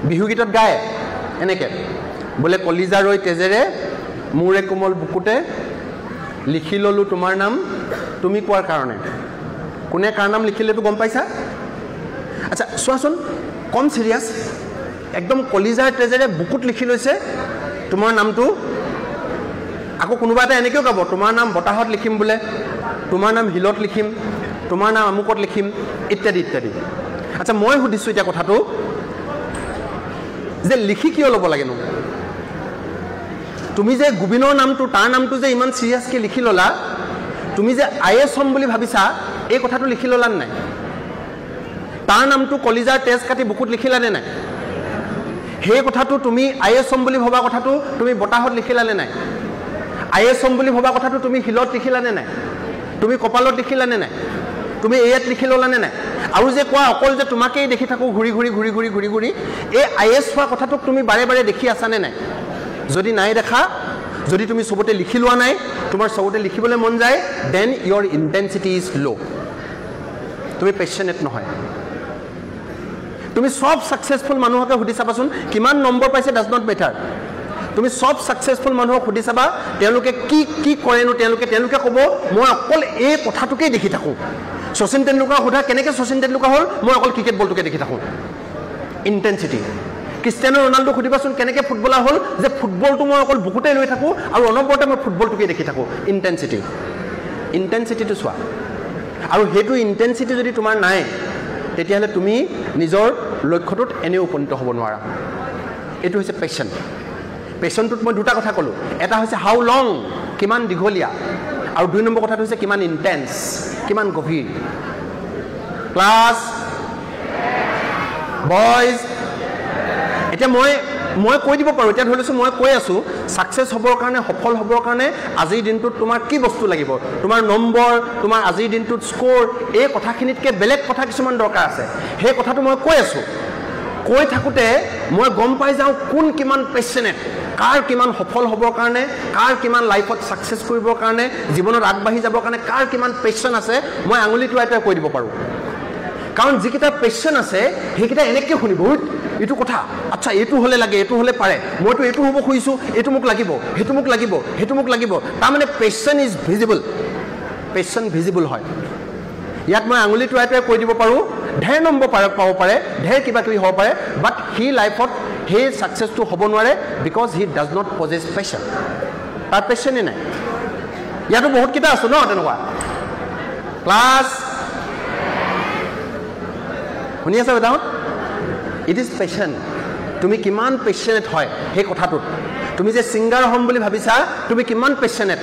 বিহুগীতত গায় এনেকে বোলে কলিজা ৰৈ তেজেৰে মোৰে কোমল বুকুতে লিখি ললো তোমাৰ নাম তুমি কোৱাৰ কাৰণে কোনে কাৰ নাম লিখিলেতো গম পাইছা আচ্ছা চোৱাচোন কম সিৰিয়াছ একদম কলিজাৰ তেজেৰে বুকুত লিখি লৈছে তোমাৰ নামটো আকৌ কোনোবা এটা এনেকেও গাব তোমাৰ নাম বতাহত লিখিম বোলে তোমাৰ নাম হিলত লিখিম তোমাৰ নাম আমুকত লিখিম ইত্যাদি ইত্যাদি আচ্ছা মই সুধিছো এতিয়া কথাটো যে লিখি কিয় ল'ব লাগেনো তুমি যে গোবিনৰ নামটো তাৰ নামটো যে ইমান সিৰিয়াছকে লিখি ললা তুমি যে আইএছ হম বুলি ভাবিছা এই কথাটো লিখি ললা নাই তাৰ নামটো কলিজাৰ তেজ কাটি বুকুত লিখিলানে নাই সেই কথাটো তুমি আইএছ হম বুলি ভবা কথাটো তুমি বতাহত লিখিলানে নাই আইএছ হম বুলি ভবা কথাটো তুমি হিলত লিখিলানে নাই তুমি কপালত লিখিলানে নাই তুমি এয়াত লিখি ললানে নাই আৰু যে কোৱা অকল যে তোমাকেই দেখি থাকো ঘূৰি ঘূৰি ঘূৰি ঘূৰি ঘূৰি ঘূৰি এই আইএছ হোৱা কথাটোক তুমি বাৰে বাৰে দেখি আছানে নাই যদি নাই দেখা যদি তুমি সবতে লিখি লোৱা নাই তোমাৰ সবতে লিখিবলৈ মন যায় then your intensity is low তুমি পেশনেট নহয় তুমি সব সাকসেসফুল মানুহকে সুধি চাবাচোন কিমান নম্বৰ পাইছে ডাজ নট মেটাৰ তুমি সব সাকসেসফুল মানুহক সুধি চাবা তেওঁলোকে কি কি কৰেনো তেওঁলোকে ক'ব মই অকল এই কথাটোকেই দেখি থাকো শচীন তেণ্ডুলকাৰ সোধা কেনেকৈ শচীন তেণ্ডুলকাৰ হ'ল মই অকল ক্ৰিকেট বলটোকে দেখি থাকো ইন্টেন্সিটি ক্ৰিষ্টিয়ানো ৰনাল্ডো সুধিবাচোন কেনেকৈ ফুটবলাৰ হ'ল যে ফুটবলটো মই অকল বুকুতে লৈ থাকো আৰু অনবৰতে মই ফুটবলটোকে দেখি থাকো ইন্টেন্সিটিটো চোৱা আৰু সেইটো ইন্টেন্সিটি যদি তোমাৰ নাই তেতিয়াহ'লে তুমি নিজৰ লক্ষ্যটোত এনেও উপনীত হ'ব নোৱাৰা এইটো হৈছে পেশনটোত মই দুটা কথা ক'লো এটা হৈছে হাউ লং কিমান দীঘলীয়া আৰু দুই নম্বৰ কথাটো হৈছে কিমান ইন্টেন্স কিমান গভীৰ ক্লাছ বয়জ এতিয়া মই কৈ দিব পাৰোঁ এতিয়া ধৰি লৈছোঁ মই কৈ আছোঁ ছাকচেছ হ'বৰ কাৰণে সফল হ'বৰ কাৰণে আজিৰ দিনটোত তোমাৰ কি বস্তু লাগিব তোমাৰ নম্বৰ তোমাৰ আজিৰ দিনটোত স্ক'ৰ এই কথাখিনিতকৈ বেলেগ কথা কিছুমান দৰকাৰ আছে সেই কথাটো মই কৈ আছোঁ কৈ থাকোঁতে মই গম পাই যাওঁ কোন কিমান পেশ্যনেট কাৰ কিমান সফল হ'বৰ কাৰণে কাৰ কিমান লাইফত ছাকচেছ কৰিবৰ কাৰণে জীৱনত আগবাঢ়ি যাবৰ কাৰণে কাৰ কিমান পেশ্যন আছে মই আঙুলি টোৱাই কৈ দিব পাৰোঁ কাৰণ যিকেইটা পেশ্যন আছে সেইকেইটা এনেকৈ শুনিব এইটো কথা আচ্ছা এইটো হ'লে লাগে এইটো হ'লে পাৰে মইতো এইটো হ'ব খুজিছোঁ এইটো মোক লাগিব সেইটো মোক লাগিব সেইটো মোক লাগিব তাৰমানে পেশ্যন ইজ ভিজিবল হয় ইয়াত মই আঙুলি টোৱাই কৈ দিব পাৰোঁ ঢেৰ নম্বৰ পাব পাৰে ঢেৰ কিবা কিবি হ'ব পাৰে বাট সি লাইফত সেই ছাকচেছটো হ'ব নোৱাৰে because he does not possess passion তাৰ পেশ্যনেই নাই ইয়াতো বহুতকেইটা আছোঁ ন তেনেকুৱা ক্লাছ শুনি আছা বেটাহঁত ইট ইজ পেশ্যন তুমি কিমান পেশ্যনেট হয় সেই কথাটোত তুমি যে ছিংগাৰ হ'ম বুলি ভাবিছা তুমি কিমান পেশ্যনেট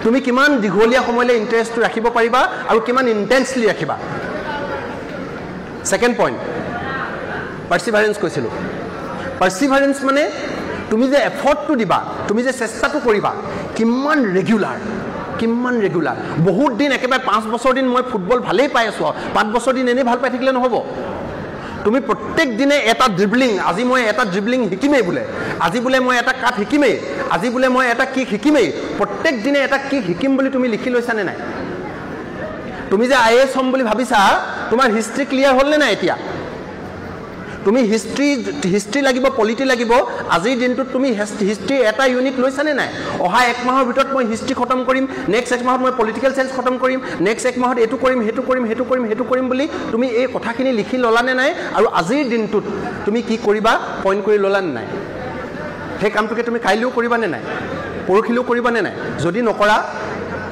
তুমি কিমান দীঘলীয়া সময়লৈ ইণ্টাৰেষ্টটো ৰাখিব পাৰিবা আৰু কিমান ইণ্টেন্সলি ৰাখিবা ছেকেণ্ড পইণ্ট পাৰ্চিভাৰেঞ্চ কৈছিলোঁ পাৰ্চিভাৰেঞ্চ মানে তুমি যে এফৰ্টটো দিবা তুমি যে চেষ্টাটো কৰিবা কিমান ৰেগুলাৰ বহুত দিন একেবাৰে 5 বছৰ দিন মই ফুটবল ভালেই পাই আছোঁ 5 বছৰ দিন এনেই ভাল পাই থাকিলে নহ'ব তুমি প্ৰত্যেক দিনে এটা ড্ৰিবলিং আজি মই এটা ড্ৰিবলিং শিকিমেই বোলে আজি বোলে মই এটা কাট শিকিমেই আজি বোলে মই এটা কিক শিকিমেই প্ৰত্যেক দিনে এটা কিক শিকিম বুলি তুমি লিখি লৈছানে নাই তুমি যে আইএছ হ'ম বুলি ভাবিছা তোমাৰ হিষ্ট্ৰী ক্লিয়াৰ হ'লনে নাই এতিয়া তুমি হিষ্ট্ৰী লাগিব পলিটি লাগিব আজিৰ দিনটোত তুমি হিষ্ট্ৰী এটা ইউনিট লৈছানে নাই অহা 1 মাহৰ ভিতৰত মই হিষ্ট্ৰী খতম কৰিম নেক্সট 1 মাহত মই পলিটিকেল চায়েন্স খতম কৰিম নেক্সট 1 মাহত এইটো কৰিম বুলি তুমি এই কথাখিনি লিখি ল'লানে নাই আৰু আজিৰ দিনটোত তুমি কি কৰিবা পইণ্ট কৰি ল'লানে নাই সেই কামটোকে তুমি কাইলৈও কৰিবানে নাই পৰহিলৈও কৰিবানে নাই যদি নকৰা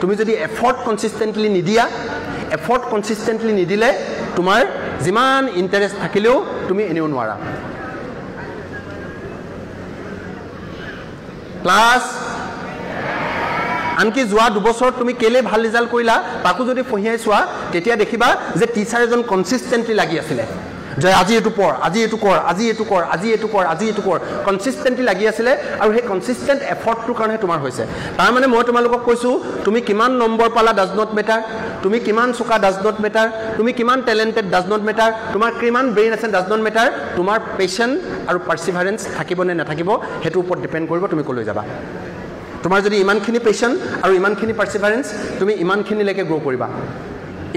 তুমি যদি এফৰ্ট কনচিষ্টেণ্টলি নিদিলে তোমাৰ যিমান ইণ্টাৰেষ্ট থাকিলেও তুমি এনেও নোৱাৰা ক্লাছ আনকি যোৱা 2 বছৰত তুমি কেলে ভাল ৰিজাল্ট কৰিলা তাকো যদি পঢ়িয়াই চোৱা তেতিয়া দেখিবা যে টিচাৰ এজন কনচিষ্টেণ্টলি লাগি আছিলে যে আজি এইটো পঢ় আজি এইটো কৰ কনচিষ্টেণ্টলি লাগি আছিলে আৰু সেই কনচিষ্টেণ্ট এফৰ্টটোৰ কাৰণে তোমাৰ হৈছে তাৰমানে মই তোমালোকক কৈছোঁ তুমি কিমান নম্বৰ পালা ডাজ নট মেটাৰ তুমি কিমান চোকা ডাজ নট মেটাৰ তুমি কিমান টেলেণ্টেড ডাজ নট মেটাৰ তোমাৰ কিমান ব্ৰেইন আছে ডাজ নট মেটাৰ তোমাৰ পেশ্যন আৰু পাৰ্চিভাৰেঞ্চ থাকিব নে নাথাকিব সেইটোৰ ওপৰত ডিপেণ্ড কৰিব তুমি ক'লৈ যাবা তোমাৰ যদি ইমানখিনি পেশ্যন আৰু ইমানখিনি পাৰ্চিভাৰেঞ্চ তুমি ইমানখিনিলৈকে গ্ৰ' কৰিবা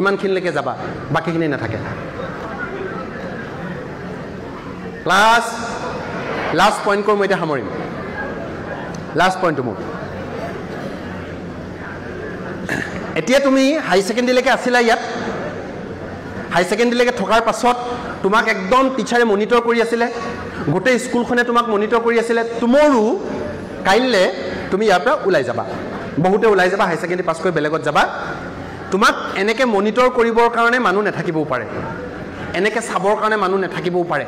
ইমানখিনিলৈকে যাবা বাকীখিনি নাথাকে ক্লাছ লাষ্ট পইণ্ট কৈ মই এতিয়া সামৰিম লাষ্ট পইণ্টটো মোৰ এতিয়া তুমি হাই ছেকেণ্ডেৰীলৈকে আছিলা ইয়াত হাই ছেকেণ্ডেৰীলৈকে থকাৰ পাছত তোমাক একদম টিচাৰে মনিটৰ কৰি আছিলে গোটেই স্কুলখনে তোমাক মনিটৰ কৰি আছিলে তোমাৰো কাইলৈ তুমি ইয়াৰ পৰা ওলাই যাবা বহুতে ওলাই যাবা হাই ছেকেণ্ডেৰী পাছ কৰি বেলেগত যাবা তোমাক এনেকৈ মনিটৰ কৰিবৰ কাৰণে মানুহ নাথাকিবও পাৰে এনেকৈ চাবৰ কাৰণে মানুহ নাথাকিবও পাৰে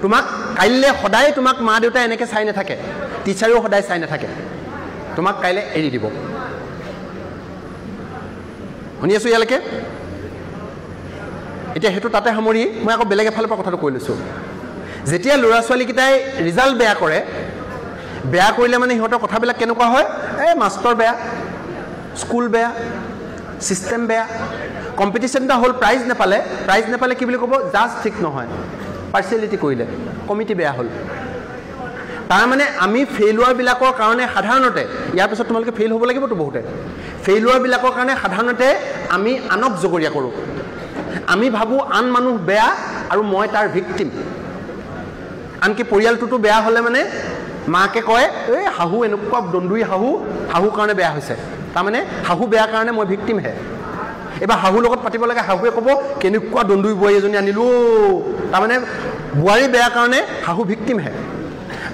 তোমাক কাইলৈ সদায় তোমাক মা দেউতাই এনেকৈ চাই নাথাকে টিচাৰেও সদায় চাই নাথাকে তোমাক কাইলৈ এৰি দিব শুনি আছোঁ ইয়ালৈকে এতিয়া সেইটো তাতে সামৰি মই আকৌ বেলেগ এফালৰ পৰা কথাটো কৈ লৈছোঁ যেতিয়া ল'ৰা ছোৱালীকেইটাই ৰিজাল্ট বেয়া কৰে বেয়া কৰিলে মানে সিহঁতৰ কথাবিলাক কেনেকুৱা হয় এই মাষ্টৰ বেয়া স্কুল বেয়া ছিষ্টেম বেয়া কম্পিটিশ্যন এটা হ'ল প্ৰাইজ নাপালে কি বুলি ক'ব জাজ ঠিক নহয় পাৰ্চিয়েলিটি কৰিলে কমিটি বেয়া হ'ল তাৰমানে আমি ফেইলুৱাৰবিলাকৰ কাৰণে সাধাৰণতে ইয়াৰ পিছত তোমালোকে ফেইল হ'ব লাগিবতো বহুতে ফেইলুৱাৰবিলাকৰ কাৰণে সাধাৰণতে আমি আনক জগৰীয়া কৰোঁ আমি ভাবোঁ আন মানুহ বেয়া আৰু মই তাৰ ভিক্টিম আনকি পৰিয়ালটোতো বেয়া হ'লে মানে মাকে কয় এই শাহু এনেকুৱা দন্দুৰী শাহু কাৰণে বেয়া হৈছে তাৰমানে শাহু বেয়া কাৰণে মই ভিক্টিমহে এবাৰ শাহুৰ লগত পাতিব লাগে শাহুৱে ক'ব কেনেকুৱা দন্দুৰী বোৱাৰী এজনী আনিলোঁ তাৰমানে বোৱাৰী বেয়া কাৰণে শাহু ভিক্টিমহে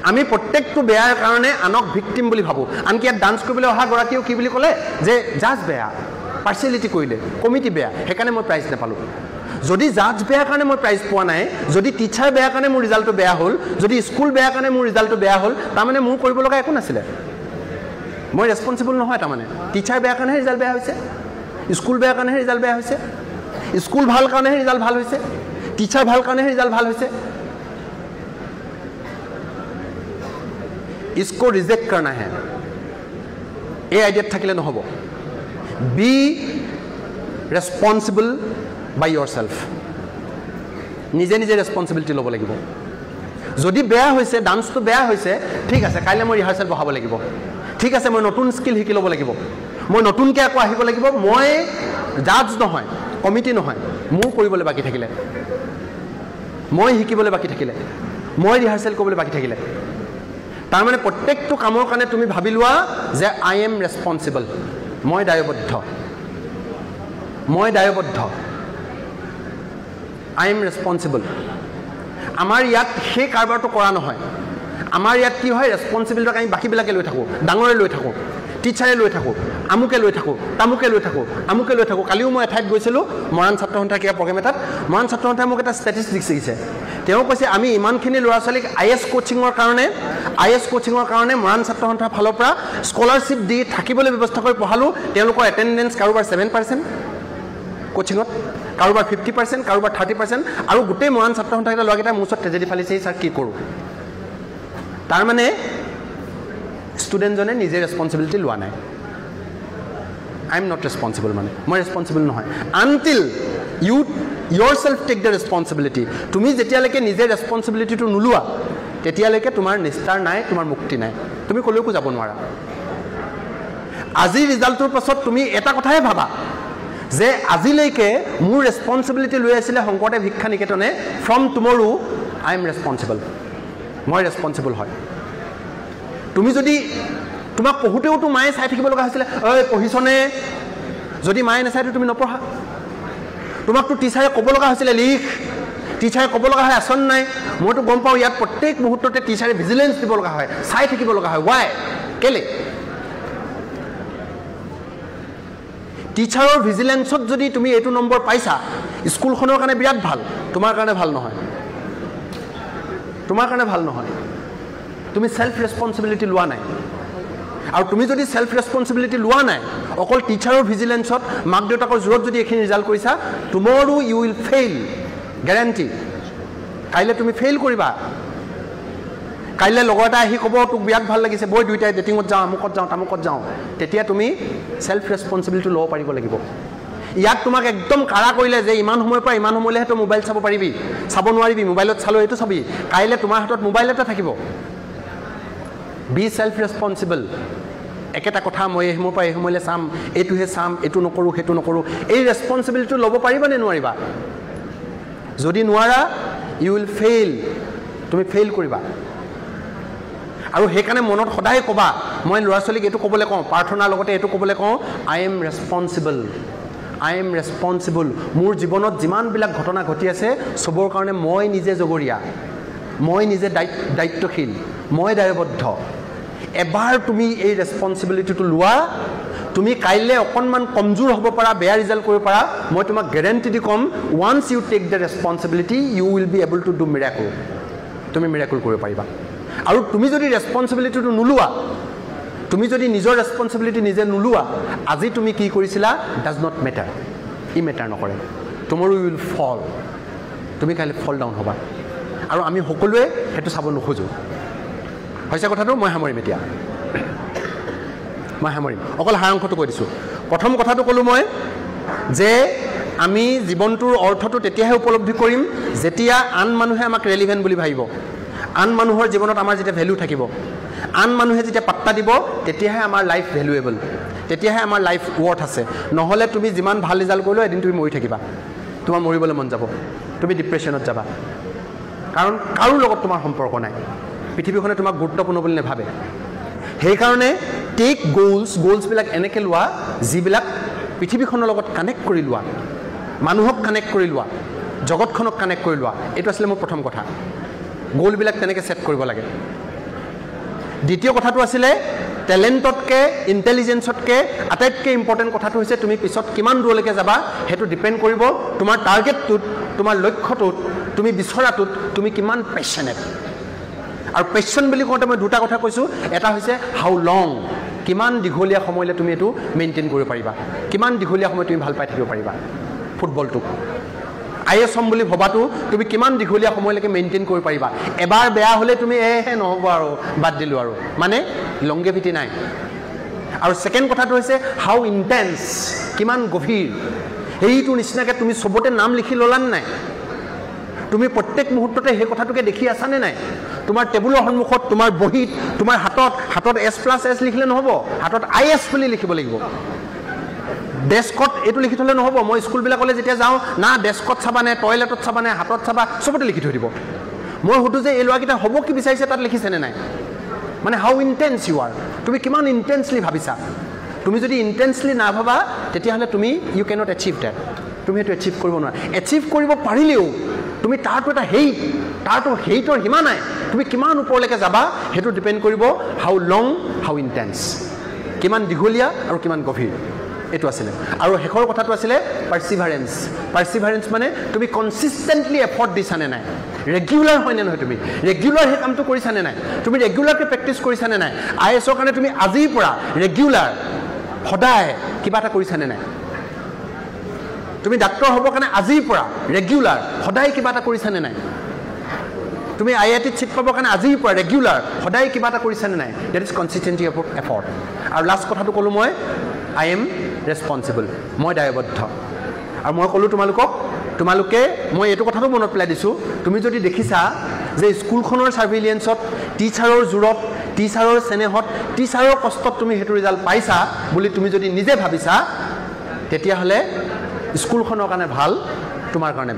আমি প্ৰত্যেকটো বেয়াৰ কাৰণে আনক ভিক্টিম বুলি ভাবোঁ আনকি ইয়াত ডান্স কৰিবলৈ অহা গৰাকীয়েও কি বুলি ক'লে যে জাজ বেয়া পাৰ্চিয়েলিটি কৰিলে কমিটি বেয়া সেইকাৰণে মই প্ৰাইজ নাপালোঁ যদি জাজ বেয়া কাৰণে মই প্ৰাইজ পোৱা নাই যদি টিচাৰ বেয়া কাৰণে মোৰ ৰিজাল্টটো বেয়া হ'ল যদি স্কুল বেয়া কাৰণে মোৰ ৰিজাল্টটো বেয়া হ'ল তাৰমানে মোৰ কৰিব লগা একো নাছিলে মই ৰেছপনচিবল নহয় তাৰমানে টিচাৰ বেয়া কাৰণেহে ৰিজাল্ট বেয়া হৈছে স্কুল বেয়া কাৰণেহে ৰিজাল্ট বেয়া হৈছে স্কুল ভাল কাৰণেহে ৰিজাল্ট ভাল হৈছে টিচাৰ ভাল কাৰণেহে ৰিজাল্ট ভাল হৈছে इसको रिजेक्ट करना है ये आइडिया থাকিলে নহব बी रेस्पॉन्सिबल बाय योरसेल्फ নিজে নিজে ৰেসপন্সিবিলিটি ল'ব লাগিব যদি বেয়া হৈছে ডান্সটো বেয়া হৈছে ঠিক আছে কাইলৈ মই ৰিহাৰ্সেল বহাব লাগিব ঠিক আছে মই নতুন স্কিল শিকি ল'ব লাগিব মই নতুনকৈ আকৌ আহিব লাগিব মই জাজ নহয় কমিটি নহয় মোৰ কৰিবলৈ বাকি থাকিলে মই শিকিবলৈ বাকি থাকিলে মই ৰিহাৰ্সেল কৰিবলৈ বাকি থাকিলে তাৰমানে প্ৰত্যেকটো কামৰ কাৰণে তুমি ভাবি লোৱা যে আই এম ৰেসপন্সিবল মই দায়বদ্ধ আই এম ৰেসপন্সিবল আমাৰ ইয়াত সেই কাৰবাৰটো কৰা নহয় আমাৰ ইয়াত কি হয় ৰেসপন্সিবিলিটি আমি বাকিবিলাকে লৈ থাকোঁ ডাঙৰে লৈ থাকোঁ টিচাৰে লৈ থাকোঁ আমুকে লৈ থাকোঁ তামুকে লৈ থাকোঁ কালিও মই এঠাইত গৈছিলোঁ মৰাণ ছাত্ৰ সন্থাৰ কিবা প্ৰগ্ৰেম এটাত মৰাণ ছাত্ৰ সন্থাই মোক এটা ষ্টেটিষ্টিক্স দিছে তেওঁ কৈছে আমি ইমানখিনি ল'ৰা ছোৱালীক আই এছ কোচিঙৰ কাৰণে মৰাণ ছাত্ৰ সন্থাৰ ফালৰ পৰা স্কলাৰশ্বিপ দি থাকিবলৈ ব্যৱস্থা কৰি পঢ়ালোঁ তেওঁলোকৰ এটেণ্ডেঞ্চ কাৰোবাৰ 7% কোচিঙত কাৰোবাৰ 50% কাৰোবাৰ 30% আৰু গোটেই মৰাণ ছাত্ৰ সন্থাকেইটা ল'ৰাকেইটা মোৰ ওচৰত ট্ৰেজেডি ফালিছে ছাৰ কি কৰোঁ তাৰমানে ষ্টুডেণ্টজনে নিজে ৰেসপন্সিবিলিটি লোৱা নাই আই এম নট ৰেসপন্সিবল মানে মই ৰেসপন্সিবল নহয় until you yourself take the responsibility তুমি যেতিয়ালৈকে নিজে ৰেসপন্সিবিলিটিটো নোলোৱা তেতিয়ালৈকে তোমাৰ নিস্তাৰ নাই তোমাৰ মুক্তি নাই তুমি কলৈকো যাব নোৱাৰা আজি ৰিজাল্টৰ পাছত তুমি এটা কথাই ভাবা যে আজিলৈকে মোৰ ৰেসপন্সিবিলিটি লৈ আছিলে শংকৰদেৱ শিক্ষা নিকেতনে ফ্ৰম টুমৰো আই এম ৰেসপন্সিবল মই ৰেসপন্সিবল হয় তুমি যদি তোমাক পঢ়োতেওতো মায়ে চাই থাকিব লগা হৈছিলে ঐ পঢ়িছনে যদি মায়ে নাচাইতো তুমি নপঢ়া তোমাকতো টিচাৰে ক'ব লগা হৈছিলে লিখ টিচাৰে ক'ব লগা হয় আচৰণ নাই মইতো গম পাওঁ ইয়াত প্ৰত্যেক মুহূৰ্ততে টিচাৰে ভিজিলেন্স দিব লগা হয় চাই থাকিব লগা হয় ৱাই কেলে টিচাৰৰ ভিজিলেন্সত যদি তুমি এইটো নম্বৰ পাইছা স্কুলখনৰ কাৰণে বিৰাট ভাল তোমাৰ কাৰণে ভাল নহয় তুমি সেলফ ৰেসপন্সিবিলিটি লোৱা নাই আৰু তুমি যদি সেলফ ৰেসপন্সিবিলিটি লোৱা নাই অকল টিচাৰৰ ভিজিলেন্সত মাক দেউতাকৰ জোৰত যদি এখিনি ৰিজাল্ট কৰিছা tomorrow you will fail guarantee কাইলৈ তুমি ফেইল কৰিবা কাইলৈ লগৰ এটা আহি ক'ব তোক বিৰাট ভাল লাগিছে বৈ দুইটাই ডেটিঙত যাওঁ আমুকত যাওঁ তামুকত যাওঁ তেতিয়া তুমি সেলফ ৰেসপন্সিবিলিটি ল'ব পাৰিব লাগিব ইয়াত তোমাক একদম কাৰা কৰিলে যে ইমান সময়ৰ পৰা ইমান সময়লৈহে তই মোবাইল চাব পাৰিবি চাব নোৱাৰিবি মোবাইলত চালো এইটো চাবি কাইলৈ তোমাৰ হাতত মোবাইল এটা থাকিব বি সেলফ ৰেসপন্সিবল একেটা কথা মই এই সময়ৰ পৰা এই সময়লৈ চাম এইটোহে চাম এইটো নকৰোঁ সেইটো নকৰোঁ এই ৰেসপন্সিবিলিটি ল'ব পাৰিবা নে নোৱাৰিবা যদি নোৱাৰা ইউ উইল ফেইল তুমি ফেইল কৰিবা আৰু সেইকাৰণে মনত সদায় ক'বা মই ল'ৰা ছোৱালীক এইটো ক'বলৈ কওঁ প্ৰাৰ্থনাৰ লগতে এইটো ক'বলৈ কওঁ আই এম ৰেছপনচিবল মোৰ জীৱনত যিমানবিলাক ঘটনা ঘটি আছে চবৰ কাৰণে মই নিজে জগৰীয়া মই নিজে দায়িত্বশীল মই দায়বদ্ধ এবাৰ তুমি এই ৰেছপনচিবিলিটিটো লোৱা তুমি কাইলৈ অকণমান কমজোৰ হ'ব পাৰা বেয়া ৰিজাল্ট কৰিব পাৰা মই তোমাক গেৰেণ্টি দি ক'ম once you take the responsibility you will be able to do miracle তুমি মিৰাকল কৰিব পাৰিবা আৰু তুমি যদি ৰেছপনচিবিলিটিটো নোলোৱা তুমি যদি নিজৰ ৰেছপনচিবিলিটি নিজে নোলোৱা আজি তুমি কি কৰিছিলা does not matter E matter নকৰে টুমৰো ইউ উইল ফল তুমি কাইলৈ ফল ডাউন হ'বা আৰু আমি সকলোৱে সেইটো চাব নোখোজোঁ হৈছে কথাটো মই সামৰিম এতিয়া অকল সাৰাংশটো কৈ দিছোঁ প্ৰথম কথাটো ক'লোঁ মই যে আমি জীৱনটোৰ অৰ্থটো তেতিয়াহে উপলব্ধি কৰিম যেতিয়া আন মানুহে আমাক ৰেলিভেণ্ট বুলি ভাবিব আন মানুহৰ জীৱনত আমাৰ যেতিয়া ভেলু থাকিব আন মানুহে যেতিয়া পাত্তা দিব তেতিয়াহে আমাৰ লাইফ ভেলুৱেবল তেতিয়াহে আমাৰ লাইফ ৱৰ্থ আছে নহ'লে তুমি যিমান ভাল ৰিজাল্ট কৰিলেও এদিন তুমি মৰি থাকিবা তোমাৰ মৰিবলৈ মন যাব তুমি ডিপ্ৰেশ্যনত যাবা কাৰণ কাৰো লগত তোমাৰ সম্পৰ্ক নাই পৃথিৱীখনে তোমাক গুৰুত্বপূৰ্ণ বুলি নাভাবে সেইকাৰণে টেক গ'লছবিলাক এনেকৈ লোৱা যিবিলাক পৃথিৱীখনৰ লগত কানেক্ট কৰি লোৱা মানুহক কানেক্ট কৰি লোৱা জগতখনক কানেক্ট কৰি লোৱা এইটো আছিলে মোৰ প্ৰথম কথা গ'লবিলাক তেনেকৈ ছেট কৰিব লাগে দ্বিতীয় কথাটো আছিলে টেলেণ্টতকৈ ইণ্টেলিজেঞ্চতকৈ আটাইতকৈ ইম্পৰ্টেণ্ট কথাটো হৈছে তুমি পিছত কিমান দূৰলৈকে যাবা সেইটো ডিপেণ্ড কৰিব তোমাৰ টাৰ্গেটটোত তোমাৰ লক্ষ্যটোত তুমি বিচৰাটোত তুমি কিমান পেশ্যনেট আৰু পেশ্যন বুলি কওঁতে মই দুটা কথা কৈছোঁ এটা হৈছে হাউ লং কিমান দীঘলীয়া সময়লৈ তুমি এইটো মেইনটেইন কৰিব পাৰিবা কিমান দীঘলীয়া সময় তুমি ভাল পাই থাকিব পাৰিবা ফুটবলটোক IAS হ'ম বুলি ভবাটো তুমি কিমান দীঘলীয়া সময়লৈকে মেইনটেইন কৰিব পাৰিবা এবাৰ বেয়া হ'লে তুমি নহ'ব আৰু বাদ দিলোঁ আৰু মানে লংগেভিটি নাই আৰু ছেকেণ্ড কথাটো হৈছে হাউ ইণ্টেন্স কিমান গভীৰ সেইটো নিচিনাকৈ তুমি চবতে নাম লিখি ল'লা নাই তুমি প্ৰত্যেক মুহূৰ্ততে সেই কথাটোকে দেখি আছানে নাই তোমাৰ টেবুলৰ সন্মুখত তোমাৰ বহীত তোমাৰ হাতত S+S লিখিলে নহ'ব হাতত IS বুলি লিখিব লাগিব ডেস্কত এইটো লিখি থ'লে নহ'ব মই স্কুলবিলাকলৈ যেতিয়া যাওঁ না ডেস্কত চাবানে টয়লেটত চাবানে হাতত চাবা চবতে লিখি থৈ দিব মই সুধোঁ যে এই ল'ৰাকেইটা হ'ব কি বিচাৰিছে তাত লিখিছেনে নাই মানে হাউ ইণ্টেন্স ইউ আৰ তুমি কিমান ইণ্টেন্সলি ভাবিছা তুমি যদি ইণ্টেন্সলি নাভাবা তেতিয়াহ'লে তুমি ইউ কেনট এচিভ ডেট তুমি সেইটো এচিভ কৰিব নোৱাৰা এচিভ কৰিব পাৰিলেও তুমি তাৰটো এটা হেইটৰ সীমা নাই তুমি কিমান ওপৰলৈকে যাবা সেইটো ডিপেণ্ড কৰিব হাউ লং হাউ ইণ্টেন্স কিমান দীঘলীয়া আৰু কিমান গভীৰ এইটো আছিলে আৰু শেষৰ কথাটো আছিলে পাৰ্চিভাৰেঞ্চ মানে তুমি কনচিষ্টেণ্টলি এফৰ্ট দিছানে নাই ৰেগুলাৰ হয়নে নহয় তুমি ৰেগুলাৰ সেই কামটো কৰিছানে নাই তুমি ৰেগুলাৰকৈ প্ৰেক্টিছ কৰিছানে নাই IASৰ কাৰণে তুমি আজিৰ পৰা ৰেগুলাৰ সদায় কিবা এটা কৰিছানে নাই তুমি ডাক্তৰ হ'বৰ কাৰণে আজিৰ পৰা ৰেগুলাৰ সদায় কিবা এটা কৰিছানে নাই তুমি IITত চিট পাবৰ কাৰণে আজিৰ পৰা ৰেগুলাৰ সদায় কিবা এটা কৰিছানে নাই ডেট ইজ কনচিষ্টেণ্টি অফ এফৰ্ট আৰু লাষ্ট কথাটো ক'লোঁ মই আই এম ৰেছপনচিবল মই দায়বদ্ধ আৰু মই ক'লোঁ তোমালোকে মই এইটো কথাটো মনত পেলাই দিছোঁ তুমি যদি দেখিছা যে স্কুলখনৰ ছাৰ্ভিলিয়েঞ্চত টিচাৰৰ জোৰত টিচাৰৰ চেনেহত টিচাৰৰ কষ্টত তুমি সেইটো ৰিজাল্ট পাইছা বুলি তুমি যদি নিজে ভাবিছা তেতিয়াহ'লে স্কুলখনৰ কাৰণে ভাল তোমাৰ কাৰণে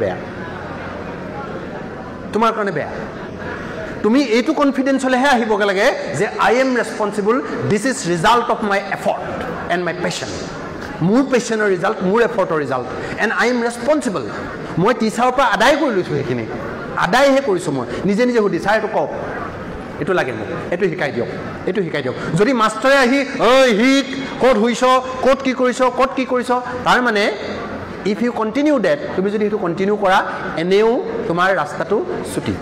বেয়া তুমি এইটো কনফিডেন্সলৈহে আহিবগৈ লাগে যে I am responsible this is result of my effort and my passion মোৰ পেশ্যনৰ ৰিজাল্ট মোৰ এফৰ্টৰ result and I am responsible মই টিচাৰৰ পৰা আদায় কৰি লৈছোঁ সেইখিনি আদায়হে কৰিছোঁ মই নিজে সুধি ছাৰ এইটো কওক এইটো লাগে মোক এইটো শিকাই দিয়ক যদি মাষ্টৰে আহি শিক ক'ত শুইছ ক'ত কি কৰিছ তাৰ মানে ইফ ইউ কণ্টিনিউ ডেট তুমি যদি সেইটো কণ্টিনিউ কৰা এনেও তোমাৰ ৰাস্তাটো ছুটি